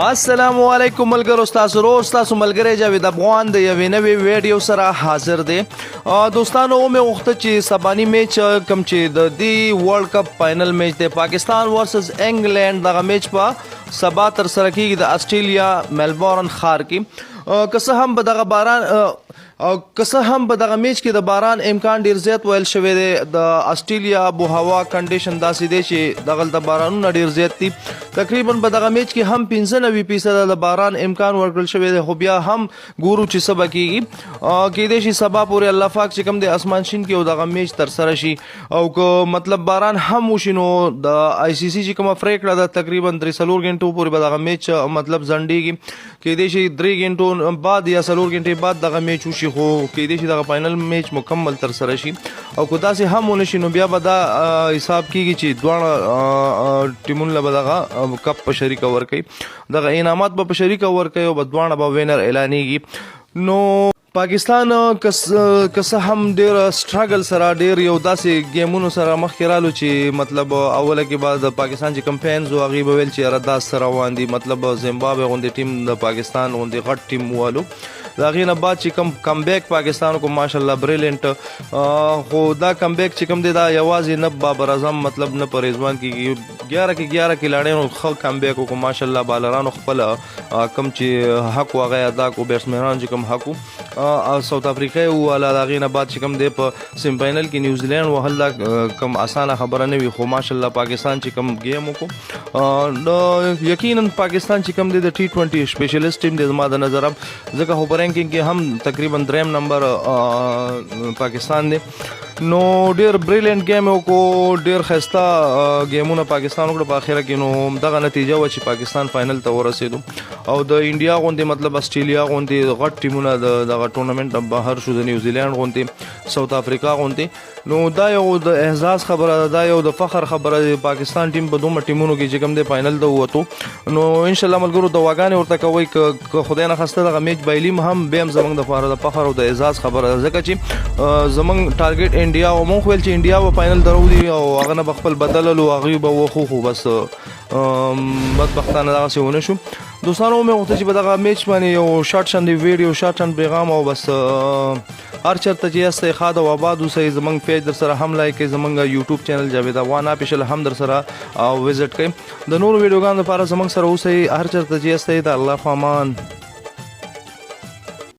السلام علیکم ملګرو، تاسو روز تاسو ملګری جاوید افغان د یوې نوې ویډیو سره حاضر دی. دوستانو مې غوښته چې سباني میچ کوم چې د دې ورلد کپ فائنل میچ دی پاکستان ورسز انګلند، دغه میچ په سبا تر سره کیږي د استرالیا ملبورن ښار کې. که څه هم به دغه باران او که هم په دغه میچ کې د باران امکان ډیر زیات ویل شوی دی. د استرالیا ابو هوا کنډیشن داسې دی چې دغه د بارانونو ډیر زیات دي. تقریبا په دغه میچ کې هم 95% د باران امکان ورکړل شوی دی، خو بیا هم ګورو چې سبا کیږي. کېدای شي سبا پورې الله پاک چې کوم د اسمان شین کې او دغه میچ تر سره شي، او که مطلب باران هم وشي نو د آی سی سی چې کومه پریکړه ده تقریبا 3 غنټو پورې به دغه میچ مطلب ځنډیږي. کېدای شي 3 غنټو بعد یا 4 غنټې بعد دغه میچ وشي، خو کېدای شي دغه فائنل میچ مکمل تر سره شي. او که داسې هم ونشي نو بیا به دا حساب کیږي چې دواړه ټیمونه به دغه کپ په شریکه ورکوي، دغه انعامات به په شریکه ورکوي او به دواړه به وینر اعلانیږي. نو پاکستان که هم ډیر سټرګل سره ډیر یو داسې گیمونو سره مخکې رالو چې مطلب اوله کې بعد د پاکستان چې کمپینز او هغې به ویل چې یاره دا سره روان دي، مطلب زیمبابوې غوندې ټیم د پاکستان غوندې غټ ټیم والو. د هغې نه بعد چې کوم کم بیک پاکستان کو ماشاءالله بریلینټ، خو دا کم بیک چې کوم دی دا یوازې نه بابر اعظم مطلب نه په رضوان کې 11 کلاړیانو ښه کم بیک وکړو ماشاءالله. بالرانو خپل کوم چې حق و هغه ادا کړو، بیټسمینان چې کوم حق و ساوث افریقا وواله. د هغې نه بعد چې کوم دی په سیم فاینل کې نیوزیلینډ وهل دا کوم اسانه خبره نه وي، خو ماشاءالله پاکستان چې کوم گیم وکړو یقینا پاکستان چې کوم دی د T20 سپیشلیسټ ټیم دی زما د نظر ځکه خو په رینکینګ کې هم تقریبا 3 نمبر پاکستان دی. نو ډیر بریلینټ گیم وکړو، ډیر ښایسته گیمونه پاکستان وکړه په اخره کې. نو دغه نتیجه وه چې پاکستان فائنل ته ورسېدو او د انډیا غوندې مطلب استرالیا غوندې غټ ټیمونه دغه ټورنمنټ بهر شو، د نیوزیلینډ غوندې ساوث افریقا غوندې. نو دا یو د اعزاز خبره ده، دا یو د فخر خبره ده. پاکستان ټیم په دومره ټیمونو کې چې کوم دی فائنل ته ووتو. نو انشاءالله ملګرو دعاګانې ورته کوئ که خدای نخواسته دغه میچ بایلي هم بیا هم زموږ دپاره د فخر او د اعزاز خبره ده، ځکه چې زموږ ټارګیټ انډیا او موږ ویل چې انډیا به فائنل ته راوځي او هغه نه به خپل بدللو هغوی به وخو، خو بس بدبختانه دغسې ونه شو. دوستانو مې غوښته چې په دغه میچ باندې یو شارټ شاندې ویډیو شارټ شاند پیغام او بس هر چېرته چې یاستئ ښاد او آباد اوسئ. زموږ پیج در سره هم لایک کړئ، زموږ یوټیوب چینل جاوید افغان آفیشل هم در سره وزټ کړئ. د نورو ویډیوګانو لپاره زموږ سره اوسئ، هر چېرته چې یاستئ د الله په امان.